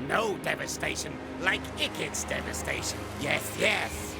no devastation like Ikit's devastation. Yes, yes.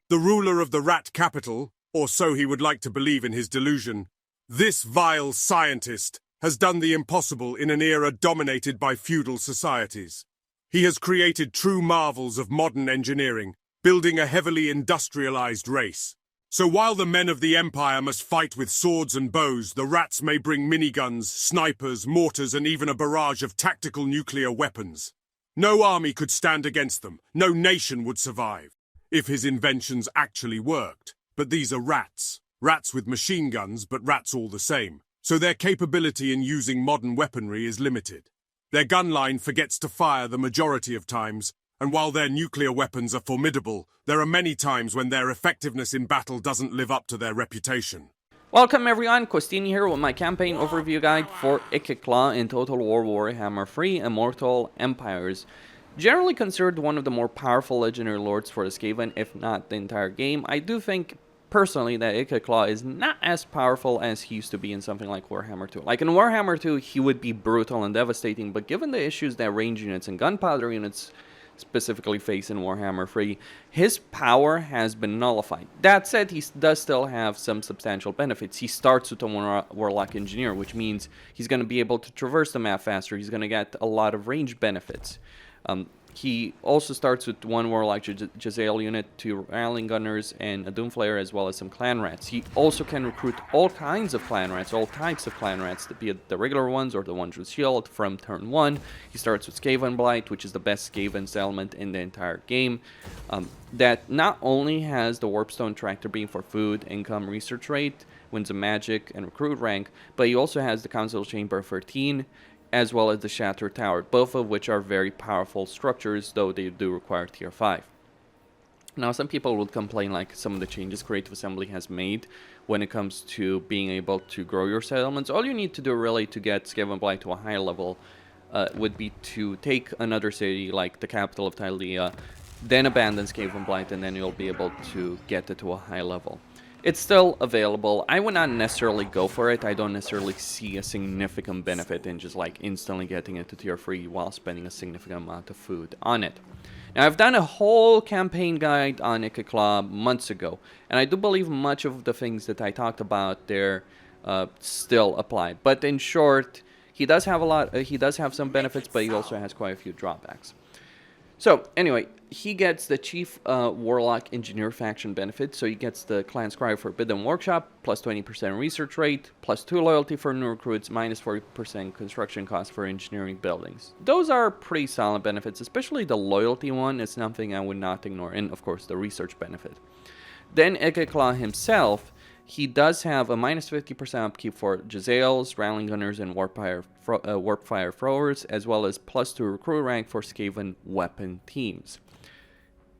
The ruler of the rat capital, or so he would like to believe in his delusion, this vile scientist has done the impossible in an era dominated by feudal societies. He has created true marvels of modern engineering, building a heavily industrialized race. So while the men of the Empire must fight with swords and bows, the rats may bring miniguns, snipers, mortars, and even a barrage of tactical nuclear weapons. No army could stand against them. No nation would survive, if his inventions actually worked. But these are rats. Rats with machine guns, but rats all the same. So their capability in using modern weaponry is limited. Their gun line forgets to fire the majority of times, and while their nuclear weapons are formidable, there are many times when their effectiveness in battle doesn't live up to their reputation. Welcome everyone, Costin here with my campaign overview guide for Ikit Claw in Total War Warhammer 3 Immortal Empires. Generally considered one of the more powerful legendary lords for the Skaven, if not the entire game. I do think personally that Ikit Claw is not as powerful as he used to be in something like Warhammer 2. Like in Warhammer 2, he would be brutal and devastating, but given the issues that range units and gunpowder units specifically face in Warhammer 3, his power has been nullified. That said, he does still have some substantial benefits. He starts with a Warlock Engineer, which means he's going to be able to traverse the map faster. He's going to get a lot of range benefits. He also starts with one Warlock Jezzail unit, 2 Rallying Gunners, and a Doomflayer, as well as some Clan Rats. He also can recruit all kinds of Clan Rats, all types of Clan Rats, be it the regular ones or the ones with shield from turn 1. He starts with Skavenblight, which is the best Skaven settlement in the entire game. That not only has the Warpstone Tractor Beam for food, income, research rate, wins a magic, and recruit rank, but he also has the Council Chamber 13, as well as the Shatter Tower, both of which are very powerful structures, though they do require tier 5. Now, some people would complain like some of the changes Creative Assembly has made when it comes to being able to grow your settlements. All you need to do really to get Skavenblight to a high level would be to take another city like the capital of Tylea, then abandon Skavenblight, and then you'll be able to get it to a high level. It's still available. I would not necessarily go for it. I don't necessarily see a significant benefit in just like instantly getting it to tier 3 while spending a significant amount of food on it. Now, I've done a whole campaign guide on Ikit Claw months ago, and I do believe much of the things that I talked about there still apply. But in short, he does have some benefits, but he also has quite a few drawbacks. So, anyway, he gets the Chief Warlock Engineer faction benefit, so he gets the Clan Scribe Forbidden Workshop, plus 20% research rate, plus 2 loyalty for new recruits, minus 40% construction cost for engineering buildings. Those are pretty solid benefits, especially the loyalty one is something I would not ignore, and of course the research benefit. Then Ikit Claw himself, he does have a minus 50% upkeep for Jezzails, Rallying Gunners, and Warpfire Throwers, as well as plus 2 recruit rank for Skaven weapon teams.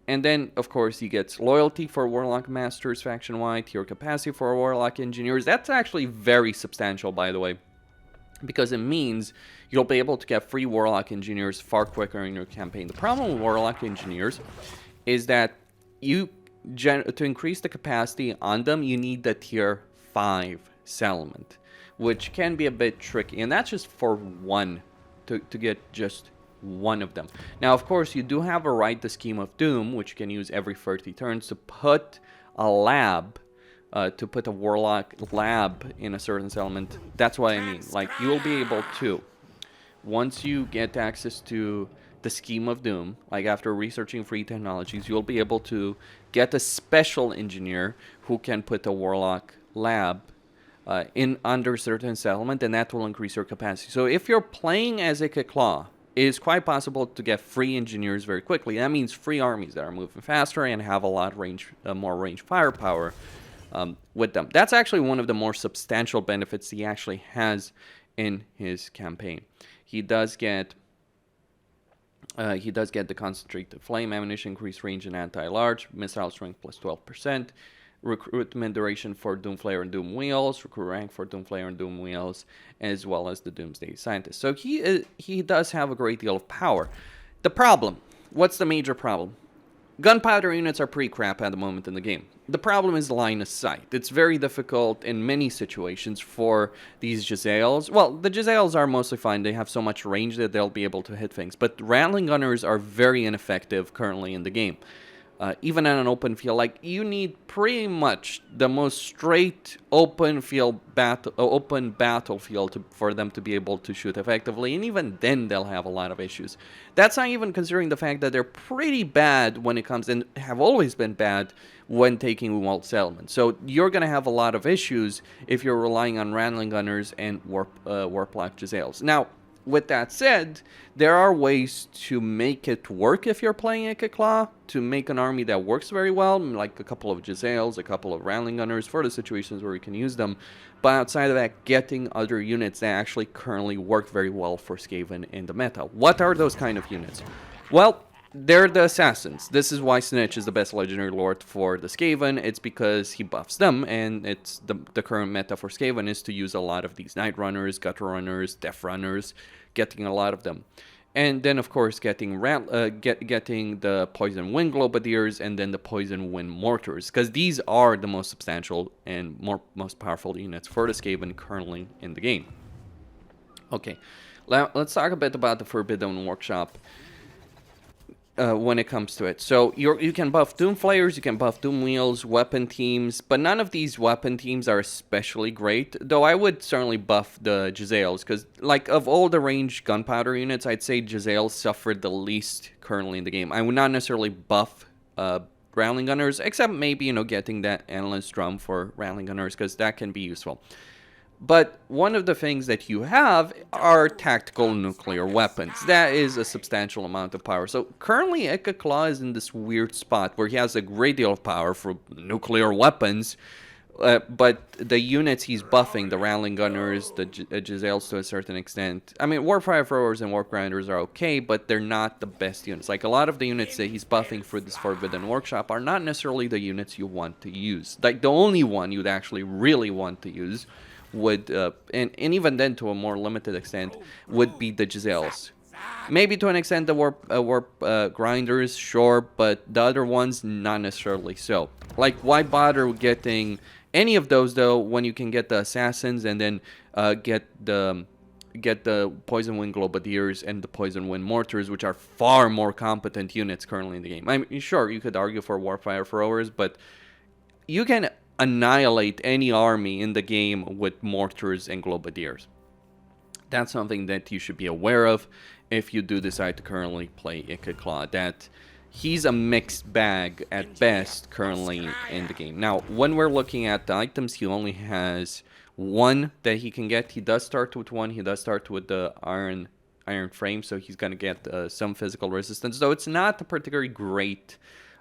And then, of course, he gets loyalty for Warlock Masters faction-wide, tier capacity for Warlock Engineers. That's actually very substantial, by the way, because it means you'll be able to get free Warlock Engineers far quicker in your campaign. The problem with Warlock Engineers is that to increase the capacity on them, you need the tier 5 settlement, which can be a bit tricky, and that's just for one, to get just one of them. Now, of course, you do have a right to Scheme of Doom, which you can use every 30 turns to put a lab, to put a Warlock lab in a certain settlement. That's what I mean. Like, you'll be able to, once you get access to the Scheme of Doom, like after researching free technologies, you'll be able to get a special engineer who can put a Warlock lab in under a certain settlement, and that will increase your capacity. So if you're playing as Ikit Claw, it is quite possible to get free engineers very quickly. That means free armies that are moving faster and have a lot more range firepower with them. That's actually one of the more substantial benefits he actually has in his campaign. He does get the Concentrated Flame Ammunition, increased range and anti-large, missile strength plus 12%, recruitment duration for Doomflayer and Doom Wheels, recruit rank for Doomflayer and Doom Wheels, as well as the Doomsday Scientist. So he does have a great deal of power. The problem, what's the major problem? Gunpowder units are pretty crap at the moment in the game. the problem is line of sight. It's very difficult in many situations for these Jezzails. Well, the Jezzails are mostly fine. They have so much range that they'll be able to hit things. But Rattling Gunners are very ineffective currently in the game. Even on an open field, like, you need pretty much the most straight open battlefield for them to be able to shoot effectively, and even then they'll have a lot of issues. That's not even considering the fact that they're pretty bad when it comes, and have always been bad when taking walled settlements. So you're gonna have a lot of issues if you're relying on Rattling Gunners and Warplock Jezzails. Now, with that said, there are ways to make it work if you're playing Ikit Claw, to make an army that works very well, like a couple of Jezzails, a couple of Rattling Gunners for the situations where you can use them. But outside of that, getting other units that actually currently work very well for Skaven in the meta. What are those kind of units? Well, they're the Assassins. This is why Snitch is the best legendary lord for the Skaven. It's because he buffs them, and it's the current meta for Skaven is to use a lot of these Night Runners, Gutter Runners, Death Runners, getting a lot of them. And then, of course, getting the Poison Wind Globadiers and then the Poison Wind Mortars, because these are the most substantial and most powerful units for the Skaven currently in the game. Okay, let's talk a bit about the Forbidden Workshop. When it comes to it. So you can buff Doom Flayers, you can buff Doom Wheels, weapon teams, but none of these weapon teams are especially great, though I would certainly buff the Jezzails, because like of all the ranged gunpowder units, I'd say Jezzails suffered the least currently in the game. I would not necessarily buff Rattling Gunners, except maybe, you know, getting that Endless Drum for Rattling Gunners, because that can be useful. But one of the things that you have are tactical nuclear weapons. That is a substantial amount of power. So currently Ikit Claw is in this weird spot where he has a great deal of power for nuclear weapons. But the units he's buffing, the Rattling Gunners, the Jezzails to a certain extent. I mean, Warfire Throwers and Warp Grinders are okay, but they're not the best units. Like, a lot of the units that he's buffing for this Forbidden Workshop are not necessarily the units you want to use. Like, the only one you'd actually really want to use would, and even then to a more limited extent, would be the Jezzails. Maybe to an extent the warp grinders, sure, but the other ones, not necessarily so. Like, why bother getting any of those, though, when you can get the Assassins and then get the Poison Wind Globadiers and the Poison Wind Mortars, which are far more competent units currently in the game. I mean, sure, you could argue for Warfire Throwers, but you can annihilate any army in the game with mortars and globadiers. That's something that you should be aware of if you do decide to currently play Ikit Claw, that he's a mixed bag at best currently in the game. Now, when we're looking at the items, he only has one that he can get. He does start with one. He does start with the iron frame, so he's going to get some physical resistance, though it's not a particularly great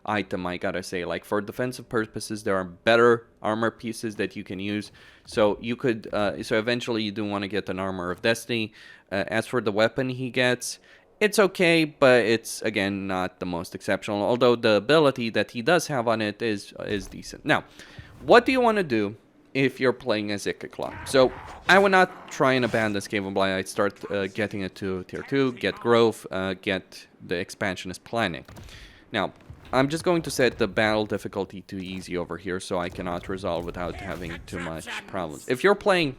item, I gotta say. Like, for defensive purposes, there are better armor pieces that you can use. So you could, so eventually you do want to get an Armor of Destiny. As for the weapon he gets, it's okay, but it's, again, not the most exceptional. Although the ability that he does have on it is decent. Now, what do you want to do if you're playing as Ikit Claw? So I would not try and abandon Skavenblight. I'd start getting it to tier 2, get growth, get the expansionist planning. Now, I'm just going to set the battle difficulty to easy over here so I can auto-resolve without having too much problems. If you're playing,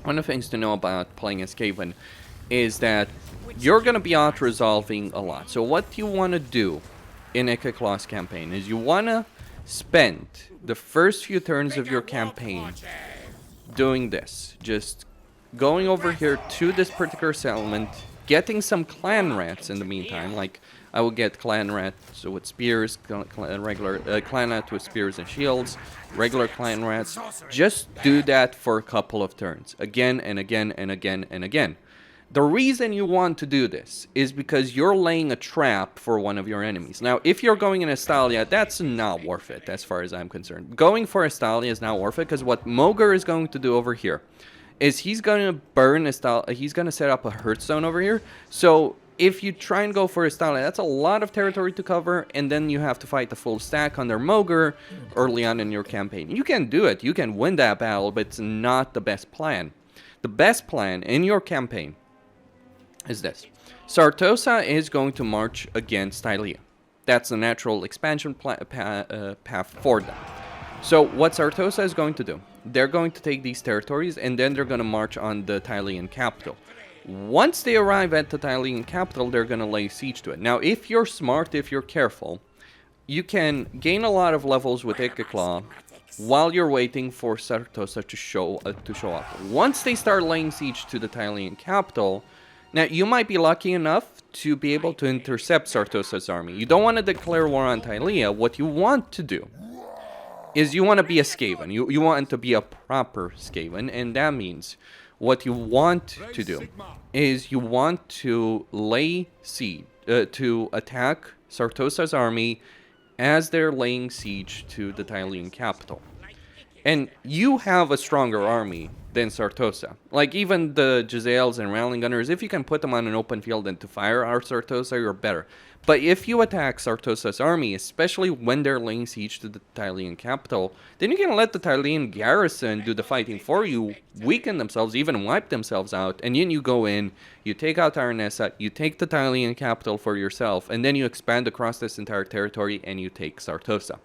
one of the things to know about playing as Skaven is that you're going to be auto-resolving a lot. So what you want to do in Ikit Claw's campaign is you want to spend the first few turns of your campaign doing this. Just going over here to this particular settlement, getting some clan rats in the meantime. Like, I will get clan rats with spears, regular clan rats with spears and shields, regular clan rats. Just do that for a couple of turns, again and again and again and again. The reason you want to do this is because you're laying a trap for one of your enemies. Now, if you're going in Estalia, that's not worth it as far as I'm concerned. Going for Estalia is not worth it, because what Mogr is going to do over here is he's going to burn Estalia. He's going to set up a Hearthstone over here. So if you try and go for Estalia, that's a lot of territory to cover, and then you have to fight the full stack under Mogr early on in your campaign. You can do it. You can win that battle, but it's not the best plan. The best plan in your campaign is this. Sartosa is going to march against Tylea. That's the natural expansion path for them. So what Sartosa is going to do, they're going to take these territories and then they're going to march on the Tylean capital. Once they arrive at the Tylean capital, they're going to lay siege to it. Now, if you're smart, if you're careful, you can gain a lot of levels with Ikit Claw while you're waiting for Sartosa to show up. Once they start laying siege to the Tylean capital, now you might be lucky enough to be able to intercept Sartosa's army. You don't want to declare war on Tylea. What you want to do is you want to be a Skaven. You want to be a proper Skaven, and that means what you want to do is you want to lay siege, to attack Sartosa's army as they're laying siege to the Tylean capital. And you have a stronger army than Sartosa. Like, even the Jezzails and Railing Gunners, if you can put them on an open field and to fire our Sartosa, you're better. But if you attack Sartosa's army, especially when they're laying siege to the Tylean capital, then you can let the Tylean garrison do the fighting for you, weaken themselves, even wipe themselves out, and then you go in, you take out Arnessa, you take the Tylean capital for yourself, and then you expand across this entire territory and you take Sartosa.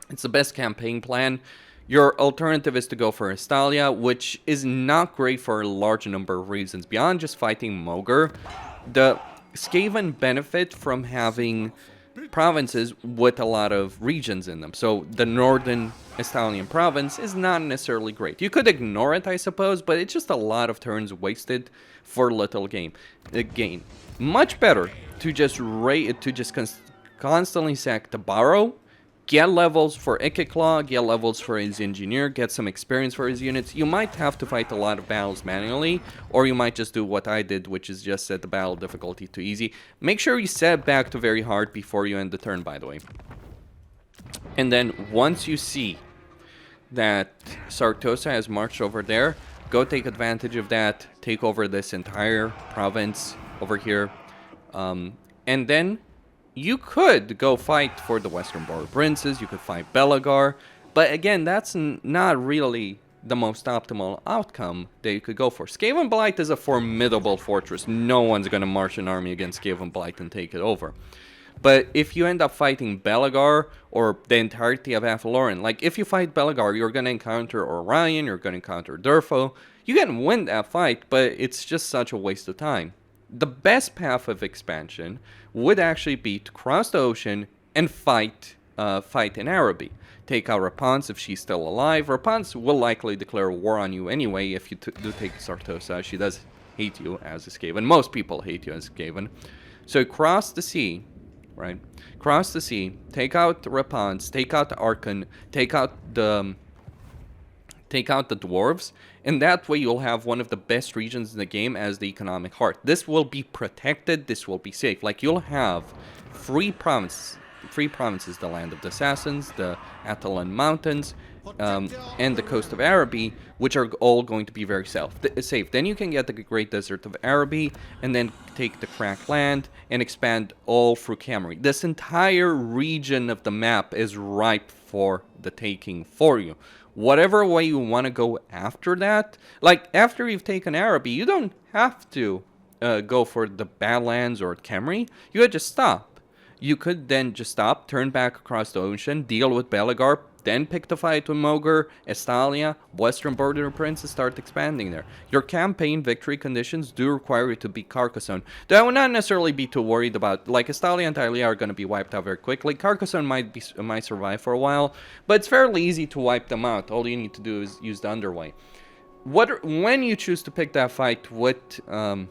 It's the best campaign plan. Your alternative is to go for Estalia, which is not great for a large number of reasons. Beyond just fighting Mogre, the Skaven benefit from having provinces with a lot of regions in them. So the northern Estalian province is not necessarily great. You could ignore it, I suppose, but it's just a lot of turns wasted for little gain. Much better to just constantly sack the Barrow, get levels for Ikit Claw, get levels for his engineer, get some experience for his units. You might have to fight a lot of battles manually, or you might just do what I did, which is just set the battle difficulty to easy. Make sure you set back to very hard before you end the turn, by the way. And then once you see that Sartosa has marched over there, go take advantage of that, take over this entire province over here, and then you could go fight for the Western Border Princes, you could fight Belagar, but again, that's not really the most optimal outcome that you could go for. Skavenblight is a formidable fortress. No one's going to march an army against Skavenblight and take it over. But if you end up fighting Belagar or the entirety of Athaloran, like if you fight Belagar, you're going to encounter Orion, you're going to encounter Durfo. You can win that fight, but it's just such a waste of time. The best path of expansion would actually be to cross the ocean and fight in Araby. Take out Rapunz if she's still alive. Rapunz will likely declare war on you anyway if you do take Sartosa. She does hate you as a Skaven. Most people hate you as a Skaven. So cross the sea, right? Cross the sea, take out Rapunz, take out the Archon, take out the Dwarves, and that way you'll have one of the best regions in the game as the economic heart. This will be protected, this will be safe. Like, you'll have free provinces, the Land of the Assassins, the Atalan Mountains, and the coast of Araby, which are all going to be very safe. Then you can get the Great Desert of Araby, and then take the Crack Land, and expand all through Camry. This entire region of the map is ripe for the taking for you. Whatever way you want to go after that, like after you've taken Araby, you don't have to go for the Badlands or Camry. You could just stop. You could then just stop, turn back across the ocean, deal with Belagar, then pick the fight with Mogre, Estalia, Western Border Prince, and start expanding there. Your campaign victory conditions do require you to beat Carcassonne. Though I would not necessarily be too worried about, like, Estalia and Tylea are going to be wiped out very quickly. Carcassonne might survive for a while, but it's fairly easy to wipe them out. All you need to do is use the Underway. When you choose to pick that fight with the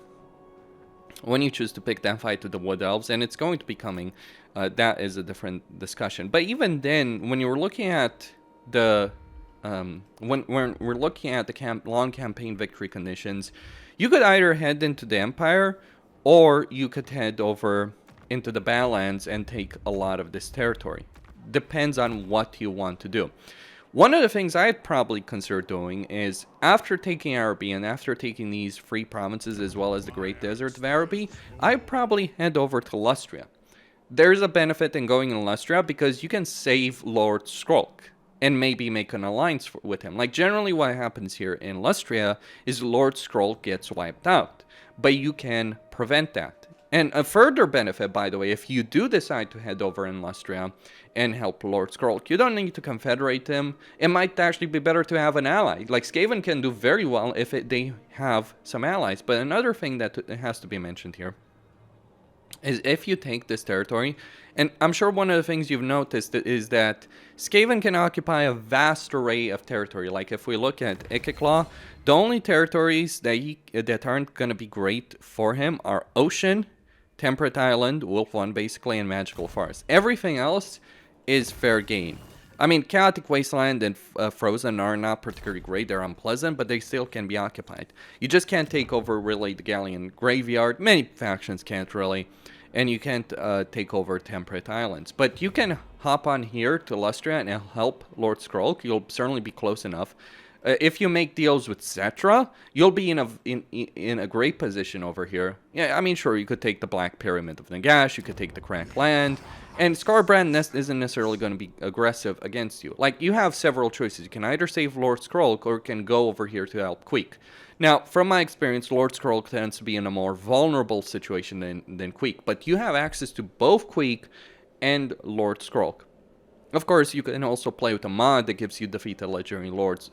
Wood Elves, and it's going to be coming, that is a different discussion. But even then, when you're looking at the when we're looking at the long campaign victory conditions, you could either head into the Empire, or you could head over into the Badlands and take a lot of this territory. Depends on what you want to do. One of the things I'd probably consider doing is, after taking Araby and after taking these free provinces as well as the Great Desert of Araby, I'd probably head over to Lustria. There's a benefit in going in Lustria because you can save Lord Skrulk and maybe make an alliance with him. Like, generally what happens here in Lustria is Lord Skrulk gets wiped out, but you can prevent that. And a further benefit, by the way, if you do decide to head over in Lustria and help Lord Skrolk, you don't need to confederate him. It might actually be better to have an ally. Like, Skaven can do very well if they have some allies. But another thing that has to be mentioned here is if you take this territory, and I'm sure one of the things you've noticed is that Skaven can occupy a vast array of territory. Like, if we look at Ikit Claw, the only territories that aren't going to be great for him are Ocean, Temperate Island, Wolf One basically, and Magical Forest. Everything else is fair game. I mean, Chaotic Wasteland and Frozen are not particularly great. They're unpleasant, but they still can be occupied. You just can't take over, really, the Galleon Graveyard. Many factions can't, really. And you can't take over Temperate Islands. But you can hop on here to Lustria and help Lord Skrolk. You'll certainly be close enough. If you make deals with Cetra, you'll be in a great position over here. Yeah, I mean, sure, you could take the Black Pyramid of Nagash, you could take the Cracked Land, and Scarbrand isn't necessarily going to be aggressive against you. Like, you have several choices. You can either save Lord Skrolk, or you can go over here to help Queek. Now, from my experience, Lord Skrolk tends to be in a more vulnerable situation than Queek, but you have access to both Queek and Lord Skrolk. Of course, you can also play with a mod that gives you defeated legendary lords.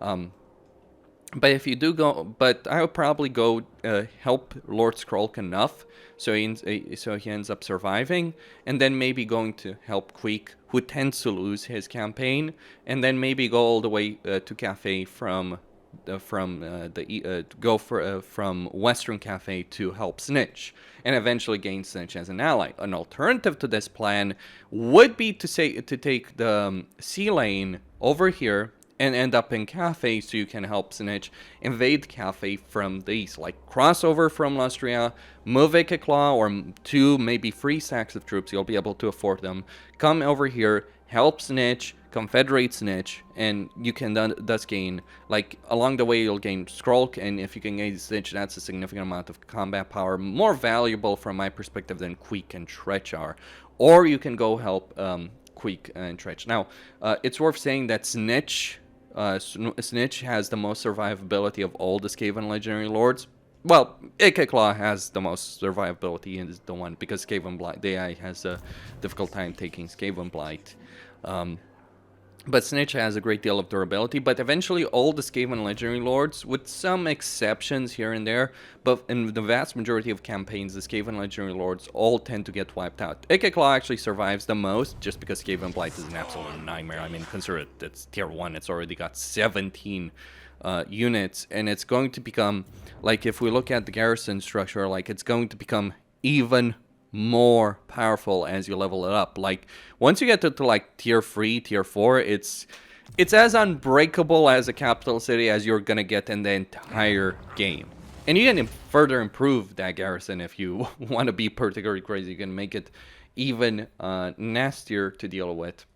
But if you do go, but I would probably go help Lord Skrolk enough so he ends up surviving, and then maybe going to help Queek, who tends to lose his campaign, and then maybe go all the way to Cafe from Western Cafe to help Snitch, and eventually gain Snitch as an ally. An alternative to this plan would be to take the Sea Lane over here and end up in Cafe, so you can help Snitch invade Cafe from the east. Like, crossover from Lustria, move Ikit Claw, or 2, maybe 3 stacks of troops, you'll be able to afford them. Come over here, help Snitch, confederate Snitch, and you can thus gain, like, along the way you'll gain Skrolk, and if you can gain Snitch, that's a significant amount of combat power, more valuable from my perspective than Queek and Tretch are. Or you can go help Queek and Tretch. Now, it's worth saying that Snitch has the most survivability of all the Skaven Legendary Lords. Well, Ikit Claw has the most survivability, and is the one, because Skavenblight, the AI has a difficult time taking Skavenblight. But Snitch has a great deal of durability, but eventually all the Skaven Legendary Lords, with some exceptions here and there, but in the vast majority of campaigns, the Skaven Legendary Lords all tend to get wiped out. Ikit Claw actually survives the most, just because Skavenblight is an absolute nightmare. I mean, consider it, it's tier 1, it's already got 17 units, and it's going to become, like, if we look at the garrison structure, like, it's going to become even more powerful as you level it up. Like, once you get to like tier 3, tier 4, it's as unbreakable as a capital city as you're gonna get in the entire game. And you can further improve that garrison if you want to be particularly crazy. You can make it even nastier to deal with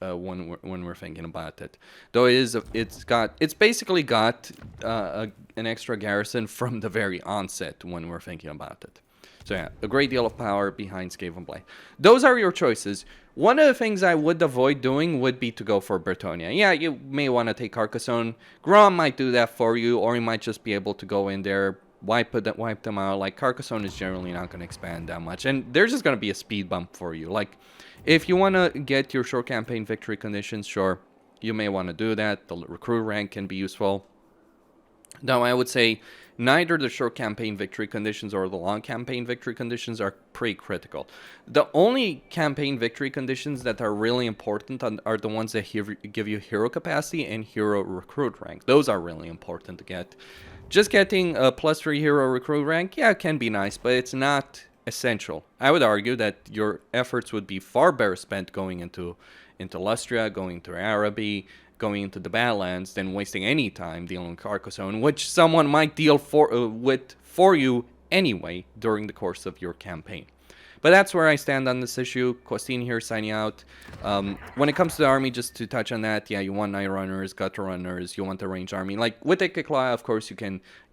when we're thinking about it. Though it's basically got an extra garrison from the very onset when we're thinking about it. So yeah, a great deal of power behind Skavenblight. Those are your choices. One of the things I would avoid doing would be to go for Bretonnia. Yeah, you may want to take Carcassonne. Grom might do that for you, or you might just be able to go in there, wipe them out. Like, Carcassonne is generally not going to expand that much, and there's just going to be a speed bump for you. Like, if you want to get your short campaign victory conditions, sure, you may want to do that. The recruit rank can be useful. Now, I would say neither the short campaign victory conditions or the long campaign victory conditions are pretty critical. The only campaign victory conditions that are really important are the ones that give you hero capacity and hero recruit rank. Those are really important to get. Just getting a +3 hero recruit rank, yeah, it can be nice, but it's not essential. I would argue that your efforts would be far better spent going into Lustria, going to Araby, going into the Badlands, than wasting any time dealing with Carcassonne, which someone might deal for you anyway during the course of your campaign. But that's where I stand on this issue. Costin here signing out. When it comes to the army, just to touch on that, yeah, you want Night Runners, Gutter Runners, you want the range army. Like, with Ikit Claw, of course, you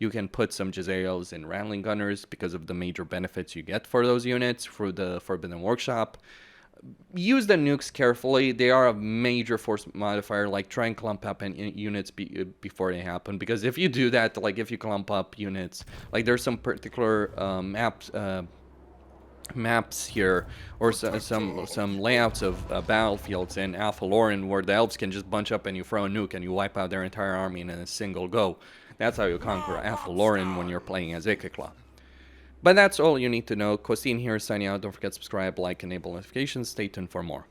can put some Jezzails and Rattling Gunners because of the major benefits you get for those units through the Forbidden Workshop. use the nukes carefully. They are a major force modifier. Like, try and clump up units before they happen, because if you do that, like if you clump up units, like there's some particular maps here, or some layouts of battlefields in Alpha Lorem where the elves can just bunch up and you throw a nuke and you wipe out their entire army in a single go. That's how you conquer Alpha Lorem when you're playing as Ikit Claw. But that's all you need to know. Costin here signing out. Don't forget to subscribe, like, enable notifications. Stay tuned for more.